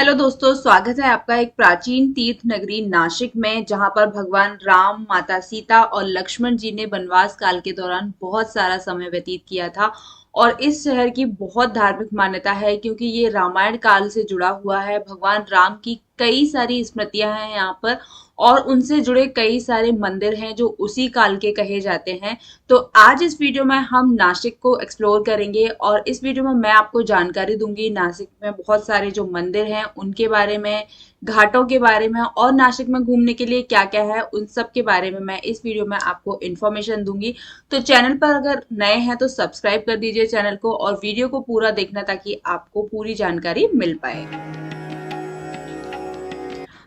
Hello दोस्तों, स्वागत है आपका एक प्राचीन तीर्थ नगरी नासिक में, जहां पर भगवान राम, माता सीता और लक्ष्मण जी ने वनवास काल के दौरान बहुत सारा समय व्यतीत किया था। और इस शहर की बहुत धार्मिक मान्यता है क्योंकि ये रामायण काल से जुड़ा हुआ है। भगवान राम की कई सारी स्मृतियां हैं यहाँ पर और उनसे जुड़े कई सारे मंदिर हैं जो उसी काल के कहे जाते हैं। तो आज इस वीडियो में हम नासिक को एक्सप्लोर करेंगे और इस वीडियो में मैं आपको जानकारी दूंगी नासिक में बहुत सारे जो मंदिर हैं उनके बारे में, घाटों के बारे में और नासिक में घूमने के लिए क्या क्या है उन सब के बारे में मैं इस वीडियो में आपको इन्फॉर्मेशन दूंगी। तो चैनल पर अगर नए हैं तो सब्सक्राइब कर दीजिए चैनल को और वीडियो को पूरा देखना ताकि आपको पूरी जानकारी मिल पाए।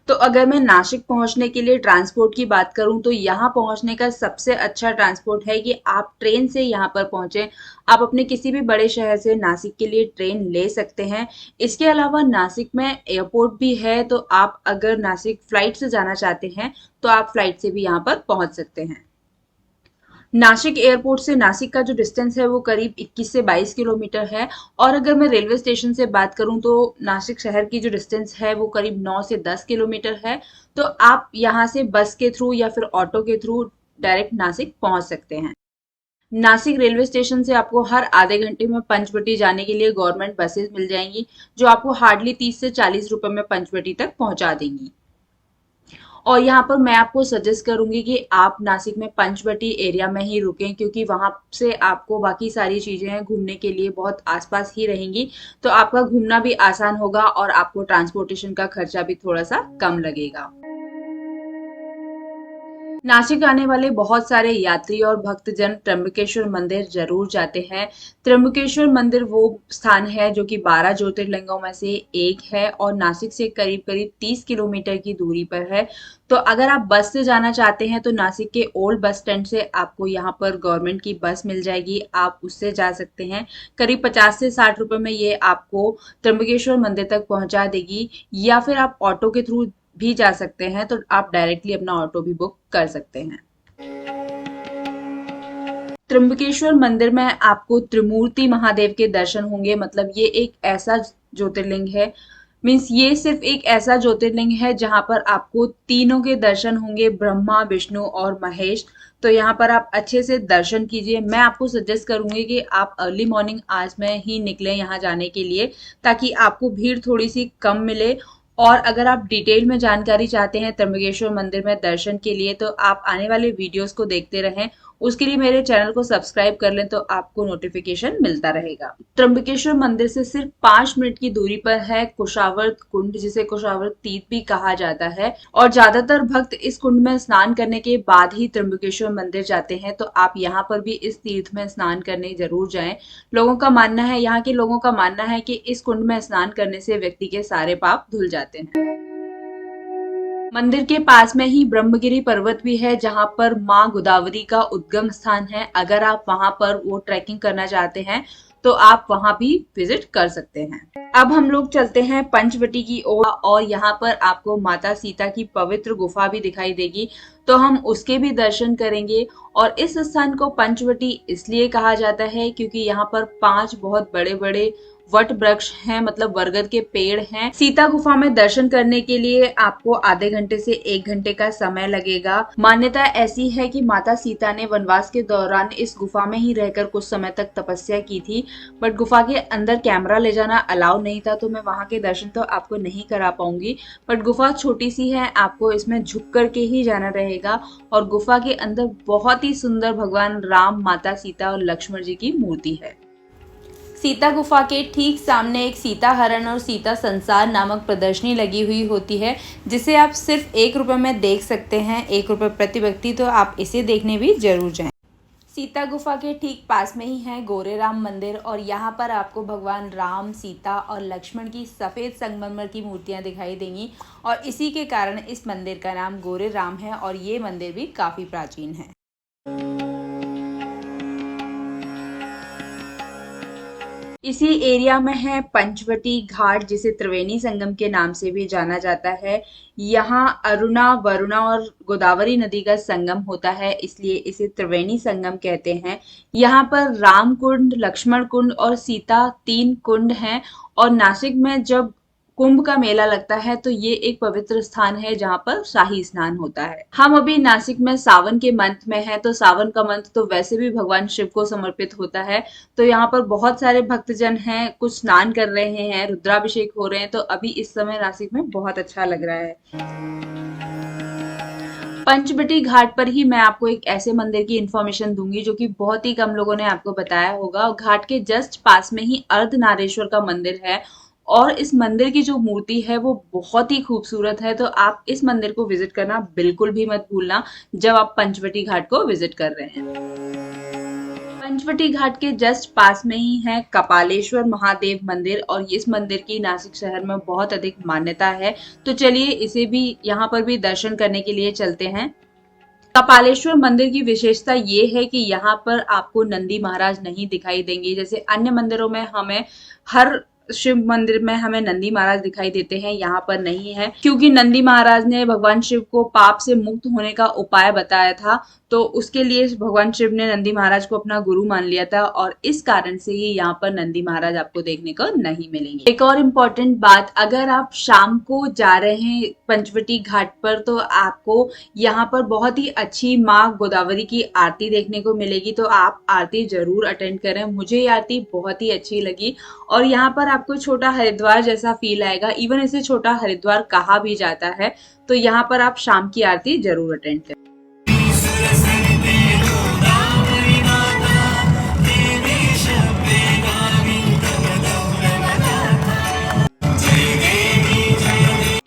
तो अगर मैं नासिक पहुंचने के लिए ट्रांसपोर्ट की बात करूं तो यहाँ पहुंचने का सबसे अच्छा ट्रांसपोर्ट है कि आप ट्रेन से यहाँ पर पहुंचे। आप अपने किसी भी बड़े शहर से नासिक के लिए ट्रेन ले सकते हैं। इसके अलावा नासिक में एयरपोर्ट भी है, तो आप अगर नासिक फ्लाइट से जाना चाहते हैं तो आप फ्लाइट से भी यहाँ पर पहुंच सकते हैं। नासिक एयरपोर्ट से नासिक का जो डिस्टेंस है वो करीब 21 से 22 किलोमीटर है। और अगर मैं रेलवे स्टेशन से बात करूं तो नासिक शहर की जो डिस्टेंस है वो करीब 9 से 10 किलोमीटर है। तो आप यहाँ से बस के थ्रू या फिर ऑटो के थ्रू डायरेक्ट नासिक पहुंच सकते हैं। नासिक रेलवे स्टेशन से आपको हर आधे घंटे में पंचवटी जाने के लिए गवर्नमेंट बसेस मिल जाएंगी जो आपको हार्डली 30 से 40 रुपए में पंचवटी तक पहुंचा देंगी। और यहाँ पर मैं आपको सजेस्ट करूंगी कि आप नासिक में पंचवटी एरिया में ही रुकें क्योंकि वहां से आपको बाकी सारी चीजें घूमने के लिए बहुत आसपास ही रहेंगी। तो आपका घूमना भी आसान होगा और आपको ट्रांसपोर्टेशन का खर्चा भी थोड़ा सा कम लगेगा। नासिक आने वाले बहुत सारे यात्री और भक्तजन त्र्यंबकेश्वर मंदिर जरूर जाते हैं। त्र्यंबकेश्वर मंदिर वो स्थान है जो कि 12 ज्योतिर्लिंगों में से एक है और नासिक से करीब करीब 30 किलोमीटर की दूरी पर है। तो अगर आप बस से जाना चाहते हैं तो नासिक के ओल्ड बस स्टैंड से आपको यहाँ पर गवर्नमेंट की बस मिल जाएगी, आप उससे जा सकते हैं। करीब 50 से 60 रुपए में ये आपको त्र्यंबकेश्वर मंदिर तक पहुंचा देगी। या फिर आप ऑटो के थ्रू भी जा सकते हैं, तो आप डायरेक्टली अपना ऑटो भी बुक कर सकते हैं। त्र्यंबकेश्वर मंदिर में आपको त्रिमूर्ति महादेव के दर्शन होंगे। मतलब ये एक ऐसा ज्योतिर्लिंग है, मीन्स ये सिर्फ एक ऐसा ज्योतिर्लिंग है जहां पर आपको तीनों के दर्शन होंगे, ब्रह्मा, विष्णु और महेश। तो यहाँ पर आप अच्छे से दर्शन कीजिए। मैं आपको सजेस्ट करूंगी कि आप अर्ली मॉर्निंग आज में ही निकलें यहाँ जाने के लिए ताकि आपको भीड़ थोड़ी सी कम मिले। और अगर आप डिटेल में जानकारी चाहते हैं त्र्यंबकेश्वर मंदिर में दर्शन के लिए तो आप आने वाले वीडियोस को देखते रहें। उसके लिए मेरे चैनल को सब्सक्राइब कर लें तो आपको नोटिफिकेशन मिलता रहेगा। त्र्यंबकेश्वर मंदिर से सिर्फ 5 मिनट की दूरी पर है कुशावर्त कुंड, जिसे कुशावर्त तीर्थ भी कहा जाता है। और ज्यादातर भक्त इस कुंड में स्नान करने के बाद ही त्र्यंबकेश्वर मंदिर जाते हैं, तो आप यहाँ पर भी इस तीर्थ में स्नान करने जरूर जाएं। लोगों का मानना है, यहाँ के लोगों का मानना है कि इस कुंड में स्नान करने से व्यक्ति के सारे पाप धुल जाते हैं। मंदिर के पास में ही ब्रह्मगिरी पर्वत भी है जहां पर मां गोदावरी का उद्गम स्थान है। अगर आप वहां पर वो ट्रैकिंग करना चाहते हैं तो आप वहां भी विजिट कर सकते हैं। अब हम लोग चलते हैं पंचवटी की ओर और यहाँ पर आपको माता सीता की पवित्र गुफा भी दिखाई देगी, तो हम उसके भी दर्शन करेंगे। और इस स्थान को पंचवटी इसलिए कहा जाता है क्योंकि यहाँ पर 5 बहुत बड़े बड़े वट वृक्ष हैं, मतलब बरगद के पेड़ हैं। सीता गुफा में दर्शन करने के लिए आपको आधे घंटे से 1 घंटे का समय लगेगा। मान्यता ऐसी है कि माता सीता ने वनवास के दौरान इस गुफा में ही रहकर कुछ समय तक तपस्या की थी, बट गुफा के अंदर कैमरा ले जाना अलाउ नहीं था, तो मैं वहां के दर्शन तो आपको नहीं करा पाऊंगी। बट गुफा छोटी सी है, आपको इसमें झुक करके ही जाना रहेगा। और गुफा के अंदर बहुत ही सुंदर भगवान राम, माता सीता और लक्ष्मण जी की मूर्ति है। सीता गुफा के ठीक सामने एक सीता हरण और सीता संसार नामक प्रदर्शनी लगी हुई होती है, जिसे आप सिर्फ 1 रुपये में देख सकते हैं, 1 रुपये प्रति व्यक्ति। तो आप इसे देखने भी जरूर जाएं। सीता गुफा के ठीक पास में ही है गोरेराम मंदिर और यहाँ पर आपको भगवान राम, सीता और लक्ष्मण की सफ़ेद संगमरमर की मूर्तियाँ दिखाई देंगी और इसी के कारण इस मंदिर का नाम गोरेराम है और ये मंदिर भी काफ़ी प्राचीन है। इसी एरिया में है पंचवटी घाट, जिसे त्रिवेणी संगम के नाम से भी जाना जाता है। यहाँ अरुणा, वरुणा और गोदावरी नदी का संगम होता है, इसलिए इसे त्रिवेणी संगम कहते हैं। यहाँ पर राम कुंड, लक्ष्मण कुंड और सीता 3 कुंड हैं। और नासिक में जब कुंभ का मेला लगता है, तो ये एक पवित्र स्थान है जहाँ पर शाही स्नान होता है। हम अभी नासिक में सावन के मंथ में हैं, तो सावन का मंथ तो वैसे भी भगवान शिव को समर्पित होता है। तो यहाँ पर बहुत सारे भक्तजन हैं, कुछ स्नान कर रहे हैं, रुद्राभिषेक हो रहे हैं, तो अभी इस समय नासिक में बहुत अच्छा लग रहा है। पंचवटी घाट पर ही मैं आपको एक ऐसे मंदिर की इंफॉर्मेशन दूंगी जो कि बहुत ही कम लोगों ने आपको बताया होगा। घाट के जस्ट पास में ही अर्धनारेश्वर का मंदिर है, और इस मंदिर की जो मूर्ति है वो बहुत ही खूबसूरत है। तो आप इस मंदिर को विजिट करना बिल्कुल भी मत भूलना जब आप पंचवटी घाट को विजिट कर रहे हैं। पंचवटी घाट के जस्ट पास में ही है कपालेश्वर महादेव मंदिर, और इस मंदिर की नासिक शहर में बहुत अधिक मान्यता है। तो चलिए इसे भी यहाँ पर भी दर्शन करने के लिए चलते हैं। कपालेश्वर मंदिर की विशेषता ये है कि यहाँ पर आपको नंदी महाराज नहीं दिखाई देंगे। जैसे अन्य मंदिरों में हमें हर शिव मंदिर में हमें नंदी महाराज दिखाई देते हैं, यहाँ पर नहीं है, क्योंकि नंदी महाराज ने भगवान शिव को पाप से मुक्त होने का उपाय बताया था। तो उसके लिए भगवान शिव ने नंदी महाराज को अपना गुरु मान लिया था, और इस कारण से ही यहाँ पर नंदी महाराज आपको देखने को नहीं मिलेंगे। एक और इम्पोर्टेंट बात, अगर आप शाम को जा रहे हैं पंचवटी घाट पर, तो आपको यहाँ पर बहुत ही अच्छी माँ गोदावरी की आरती देखने को मिलेगी। तो आप आरती जरूर अटेंड करें। मुझे ये आरती बहुत ही अच्छी लगी, और यहाँ पर आपको छोटा हरिद्वार जैसा फील आएगा। इवन इसे छोटा हरिद्वार कहा भी जाता है। तो यहाँ पर आप शाम की आरती जरूर अटेंड करें।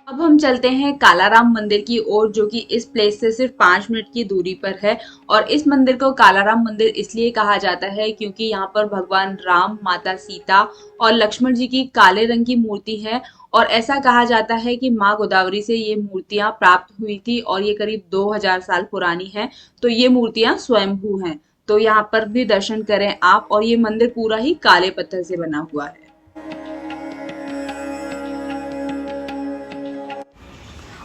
अब हम चलते हैं कालाराम मंदिर की ओर, जो कि इस प्लेस से सिर्फ 5 मिनट की दूरी पर है। और इस मंदिर को कालाराम मंदिर इसलिए कहा जाता है क्योंकि यहाँ पर भगवान राम, माता सीता और लक्ष्मण जी की काले रंग की मूर्ति है। और ऐसा कहा जाता है कि माँ गोदावरी से ये मूर्तियां प्राप्त हुई थी, और ये करीब 2000 साल पुरानी है। तो ये मूर्तियां स्वयंभू हैं। तो यहाँ पर भी दर्शन करें आप। और ये मंदिर पूरा ही काले पत्थर से बना हुआ है।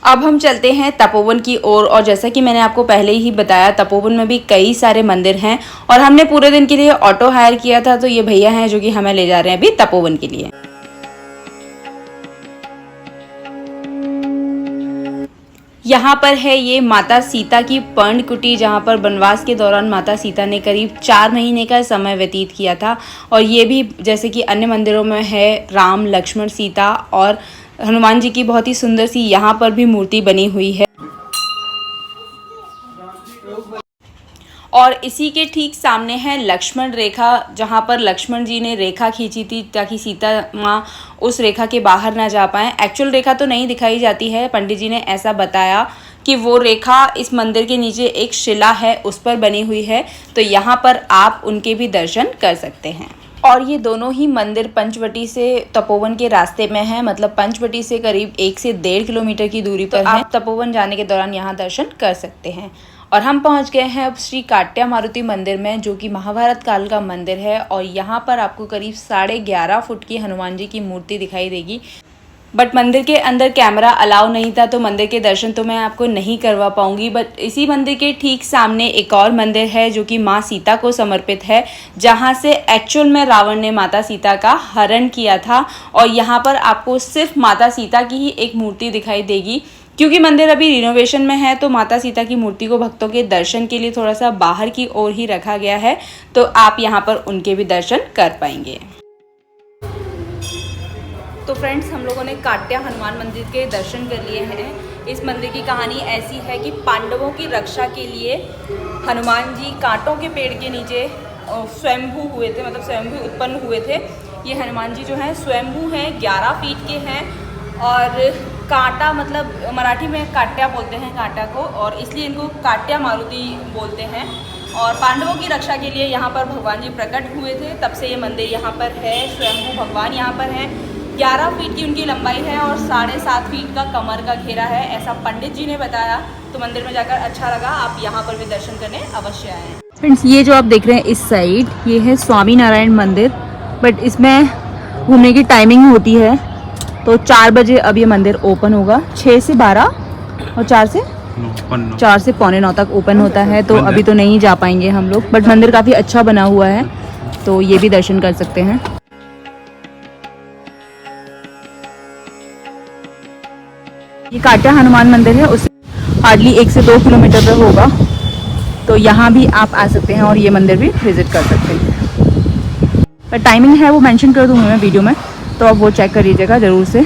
अब हम चलते हैं तपोवन की ओर, और जैसा कि मैंने आपको पहले ही बताया, तपोवन में भी कई सारे मंदिर हैं। और हमने पूरे दिन के लिए ऑटो हायर किया था, तो ये भैया हैं जो कि हमें ले जा रहे हैं अभी तपोवन के लिए। यहाँ पर है ये माता सीता की पर्णकुटी, जहाँ पर वनवास के दौरान माता सीता ने करीब 4 महीने का समय व्यतीत किया था। और ये भी जैसे कि अन्य मंदिरों में है, राम, लक्ष्मण, सीता और हनुमान जी की बहुत ही सुंदर सी यहाँ पर भी मूर्ति बनी हुई है। और इसी के ठीक सामने है लक्ष्मण रेखा, जहाँ पर लक्ष्मण जी ने रेखा खींची थी ताकि सीता माँ उस रेखा के बाहर ना जा पाए। एक्चुअल रेखा तो नहीं दिखाई जाती है, पंडित जी ने ऐसा बताया कि वो रेखा इस मंदिर के नीचे एक शिला है उस पर बनी हुई है। तो यहाँ पर आप उनके भी दर्शन कर सकते हैं। और ये दोनों ही मंदिर पंचवटी से तपोवन के रास्ते में है, मतलब पंचवटी से करीब 1 से 1.5 किलोमीटर की दूरी पर है। आप तपोवन जाने के दौरान यहाँ दर्शन कर सकते हैं। और हम पहुँच गए हैं अब श्री काट्या मारुति मंदिर में, जो कि महाभारत काल का मंदिर है। और यहाँ पर आपको करीब 11.5 फुट की हनुमान जी की मूर्ति दिखाई देगी। बट मंदिर के अंदर कैमरा अलाउ नहीं था, तो मंदिर के दर्शन तो मैं आपको नहीं करवा पाऊंगी। बट इसी मंदिर के ठीक सामने एक और मंदिर है जो कि माँ सीता को समर्पित है, जहाँ से एक्चुअल में रावण ने माता सीता का हरण किया था। और यहाँ पर आपको सिर्फ माता सीता की ही एक मूर्ति दिखाई देगी। क्योंकि मंदिर अभी रिनोवेशन में है, तो माता सीता की मूर्ति को भक्तों के दर्शन के लिए थोड़ा सा बाहर की ओर ही रखा गया है। तो आप यहाँ पर उनके भी दर्शन कर पाएंगे। तो फ्रेंड्स, हम लोगों ने काट्या हनुमान मंदिर के दर्शन कर लिए हैं। इस मंदिर की कहानी ऐसी है कि पांडवों की रक्षा के लिए हनुमान जी कांटों के पेड़ के नीचे स्वयंभू हुए थे, मतलब स्वयंभू उत्पन्न हुए थे। ये हनुमान जी जो हैं स्वयंभू हैं, 11 फीट के हैं। और कांटा मतलब मराठी में काट्या बोलते हैं कांटा को, और इसलिए इनको काट्या मारुति बोलते हैं। और पांडवों की रक्षा के लिए यहाँ पर भगवान जी प्रकट हुए थे, तब से ये मंदिर यहाँ पर है। स्वयंभू भगवान यहाँ पर हैं। 11 फीट की उनकी लंबाई है और 7.5 फीट का कमर का घेरा है, ऐसा पंडित जी ने बताया। तो मंदिर में जाकर अच्छा लगा। आप यहाँ पर भी दर्शन करने अवश्य आएँ। फ्रेंड्स, ये जो आप देख रहे हैं इस साइड, ये है स्वामी नारायण मंदिर। बट इसमें घूमने की टाइमिंग होती है, तो 4 बजे अब ये मंदिर ओपन होगा। 6 से 12 और 4 से 4:45 तक ओपन होता है। तो अभी तो नहीं जा पाएंगे हम लोग, बट मंदिर काफ़ी अच्छा बना हुआ है, तो ये भी दर्शन कर सकते हैं। ये काटा हनुमान मंदिर है, उससे हार्डली 1 से 2 किलोमीटर पे होगा। तो यहाँ भी आप आ सकते हैं और ये मंदिर भी विजिट कर सकते हैं। पर टाइमिंग है वो मेंशन कर दूँगी मैं वीडियो में, तो आप वो चेक कर लीजिएगा ज़रूर से।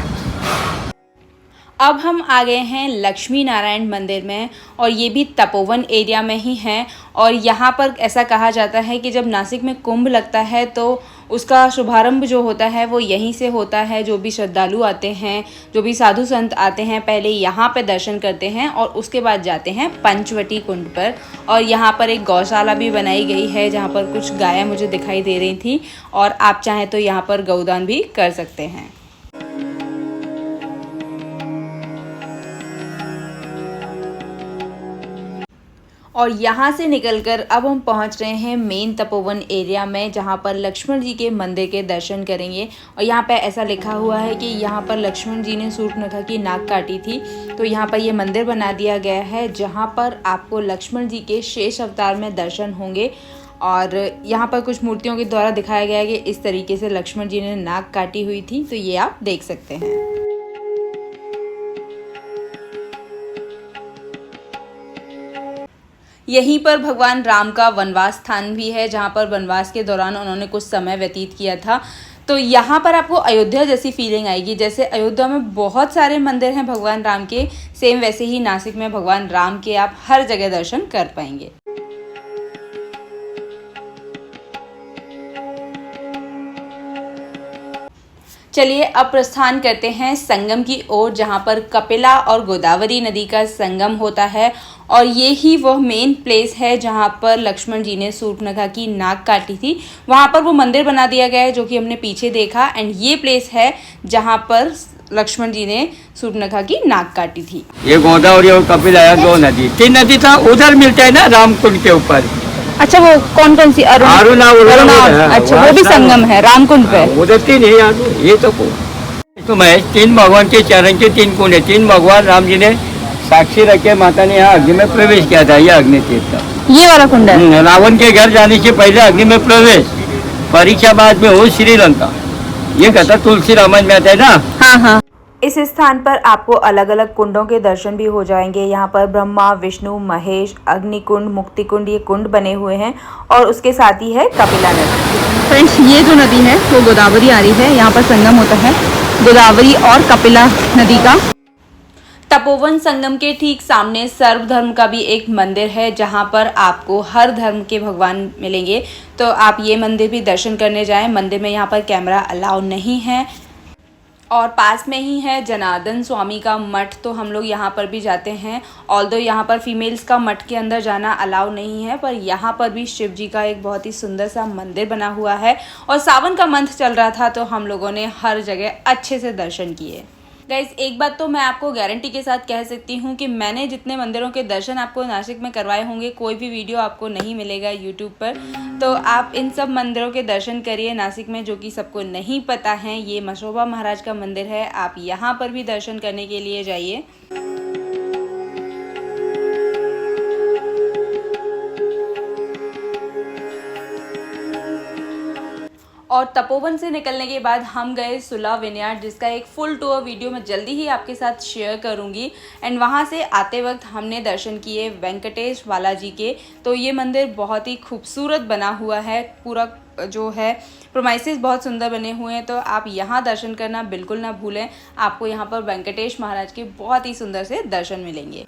अब हम आ गए हैं लक्ष्मी नारायण मंदिर में, और ये भी तपोवन एरिया में ही है। और यहाँ पर ऐसा कहा जाता है कि जब नासिक में कुंभ लगता है तो उसका शुभारंभ जो होता है वो यहीं से होता है। जो भी श्रद्धालु आते हैं, जो भी साधु संत आते हैं, पहले यहाँ पे दर्शन करते हैं और उसके बाद जाते हैं पंचवटी कुंड पर। और यहाँ पर एक गौशाला भी बनाई गई है जहाँ पर कुछ गायें मुझे दिखाई दे रही थी, और आप चाहें तो यहाँ पर गौदान भी कर सकते हैं। और यहाँ से निकलकर अब हम पहुँच रहे हैं मेन तपोवन एरिया में, जहाँ पर लक्ष्मण जी के मंदिर के दर्शन करेंगे। और यहाँ पे ऐसा लिखा हुआ है कि यहाँ पर लक्ष्मण जी ने शूर्पणखा की नाक काटी थी। तो यहाँ पर ये मंदिर बना दिया गया है जहाँ पर आपको लक्ष्मण जी के शेष अवतार में दर्शन होंगे। और यहाँ पर कुछ मूर्तियों के द्वारा दिखाया गया है कि इस तरीके से लक्ष्मण जी ने नाक काटी हुई थी। तो ये आप देख सकते हैं। यहीं पर भगवान राम का वनवास स्थान भी है, जहाँ पर वनवास के दौरान उन्होंने कुछ समय व्यतीत किया था। तो यहाँ पर आपको अयोध्या जैसी फीलिंग आएगी। जैसे अयोध्या में बहुत सारे मंदिर हैं भगवान राम के, सेम वैसे ही नासिक में भगवान राम के आप हर जगह दर्शन कर पाएंगे। चलिए अब प्रस्थान करते हैं संगम की ओर, जहाँ पर कपिला और गोदावरी नदी का संगम होता है। और ये ही वह मेन प्लेस है जहाँ पर लक्ष्मण जी ने शूर्पणखा की नाक काटी थी। वहाँ पर वो मंदिर बना दिया गया है जो कि हमने पीछे देखा। एंड ये प्लेस है जहाँ पर लक्ष्मण जी ने शूर्पणखा की नाक काटी थी। ये गोदावरी और कपिला दो नदी, 3 नदी था उधर मिलता है ना रामकुंड के ऊपर। अच्छा, वो कौन कौन सी? अरुणा। अच्छा, वो भी संगम है रामकुंड पे। उधर 3 है, ये तो मैं 3 भगवान के चरण के 3 कुंड है। 3 भगवान राम जी ने साक्षी रखे माता ने यहाँ अग्नि में प्रवेश किया था। ये अग्नि तीर्थ का ये वाला कुंड है। रावण के घर जाने से पहले अग्नि में प्रवेश, परीक्षा बाद में हो श्रीलंका। ये कहता तुलसी रामायण में आता है ना। हाँ हाँ। इस स्थान पर आपको अलग अलग कुंडों के दर्शन भी हो जाएंगे। यहाँ पर ब्रह्मा, विष्णु, महेश, अग्निकुंड, मुक्ति कुंड, ये कुंड बने हुए हैं। और उसके साथ ही है कपिला नदी। फ्रेंड्स, ये जो नदी है वो गोदावरी आ रही है। यहाँ पर संगम होता है गोदावरी और कपिला नदी का। तपोवन संगम के ठीक सामने सर्वधर्म का भी एक मंदिर है, जहाँ पर आपको हर धर्म के भगवान मिलेंगे। तो आप ये मंदिर भी दर्शन करने जाएं। मंदिर में यहाँ पर कैमरा अलाउ नहीं है। और पास में ही है जनार्दन स्वामी का मठ, तो हम लोग यहाँ पर भी जाते हैं। ऑल्दो यहाँ पर फीमेल्स का मठ के अंदर जाना अलाउ नहीं है, पर यहाँ पर भी शिव जी का एक बहुत ही सुंदर सा मंदिर बना हुआ है। और सावन का मंथ चल रहा था तो हम लोगों ने हर जगह अच्छे से दर्शन किए। गाइस, एक बात तो मैं आपको गारंटी के साथ कह सकती हूँ कि मैंने जितने मंदिरों के दर्शन आपको नासिक में करवाए होंगे, कोई भी वीडियो आपको नहीं मिलेगा यूट्यूब पर। तो आप इन सब मंदिरों के दर्शन करिए नासिक में। जो कि सबको नहीं पता है, ये मशोबा महाराज का मंदिर है। आप यहाँ पर भी दर्शन करने के लिए जाइए। और तपोवन से निकलने के बाद हम गए सुला विनयार्ड, जिसका एक फुल टूर वीडियो मैं जल्दी ही आपके साथ शेयर करूंगी। एंड वहां से आते वक्त हमने दर्शन किए वेंकटेश बालाजी के। तो ये मंदिर बहुत ही खूबसूरत बना हुआ है। पूरा जो है प्रोमाइसेस बहुत सुंदर बने हुए हैं। तो आप यहाँ दर्शन करना बिल्कुल ना भूलें। आपको यहाँ पर वेंकटेश महाराज के बहुत ही सुंदर से दर्शन मिलेंगे।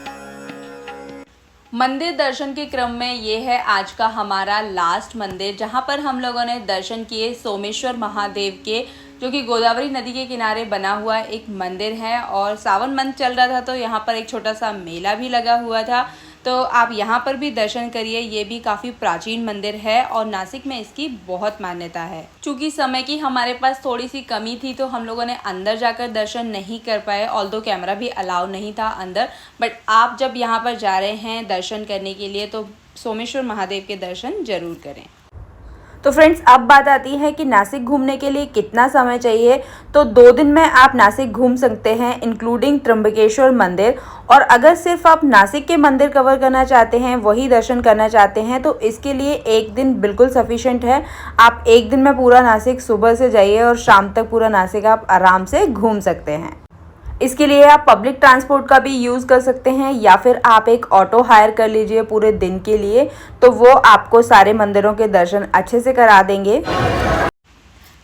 मंदिर दर्शन के क्रम में ये है आज का हमारा लास्ट मंदिर, जहाँ पर हम लोगों ने दर्शन किए सोमेश्वर महादेव के, जो कि गोदावरी नदी के किनारे बना हुआ एक मंदिर है। और सावन मंथ चल रहा था तो यहाँ पर एक छोटा सा मेला भी लगा हुआ था। तो आप यहाँ पर भी दर्शन करिए। ये भी काफ़ी प्राचीन मंदिर है और नासिक में इसकी बहुत मान्यता है। चूँकि समय की हमारे पास थोड़ी सी कमी थी तो हम लोगों ने अंदर जाकर दर्शन नहीं कर पाए, ऑल्दो कैमरा भी अलाउ नहीं था अंदर। बट आप जब यहाँ पर जा रहे हैं दर्शन करने के लिए तो सोमेश्वर महादेव के दर्शन ज़रूर करें। तो फ्रेंड्स, अब बात आती है कि नासिक घूमने के लिए कितना समय चाहिए। तो 2 दिन में आप नासिक घूम सकते हैं, इंक्लूडिंग त्र्यंबकेश्वर मंदिर। और अगर सिर्फ आप नासिक के मंदिर कवर करना चाहते हैं, वही दर्शन करना चाहते हैं, तो इसके लिए 1 दिन बिल्कुल सफिशिएंट है। आप 1 दिन में पूरा नासिक सुबह से जाइए और शाम तक पूरा नासिक आप आराम से घूम सकते हैं। इसके लिए आप पब्लिक ट्रांसपोर्ट का भी यूज़ कर सकते हैं या फिर आप एक ऑटो हायर कर लीजिए पूरे दिन के लिए, तो वो आपको सारे मंदिरों के दर्शन अच्छे से करा देंगे।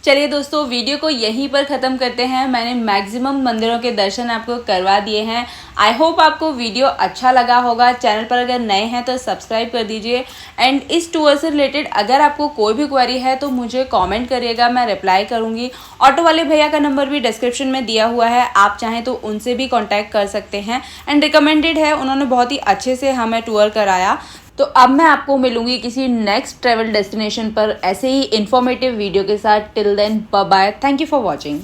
चलिए दोस्तों, वीडियो को यहीं पर ख़त्म करते हैं। मैंने मैक्सिमम मंदिरों के दर्शन आपको करवा दिए हैं। आई होप आपको वीडियो अच्छा लगा होगा। चैनल पर अगर नए हैं तो सब्सक्राइब कर दीजिए। एंड इस टूर से रिलेटेड अगर आपको कोई भी क्वेरी है तो मुझे कमेंट करिएगा, मैं रिप्लाई करूँगी। ऑटो वाले भैया का नंबर भी डिस्क्रिप्शन में दिया हुआ है, आप चाहें तो उनसे भी कॉन्टैक्ट कर सकते हैं। एंड रिकमेंडेड है, उन्होंने बहुत ही अच्छे से हमें टूर कराया। तो अब मैं आपको मिलूंगी किसी नेक्स्ट ट्रैवल डेस्टिनेशन पर ऐसे ही इन्फॉर्मेटिव वीडियो के साथ। Till then bye bye, thank you for watching.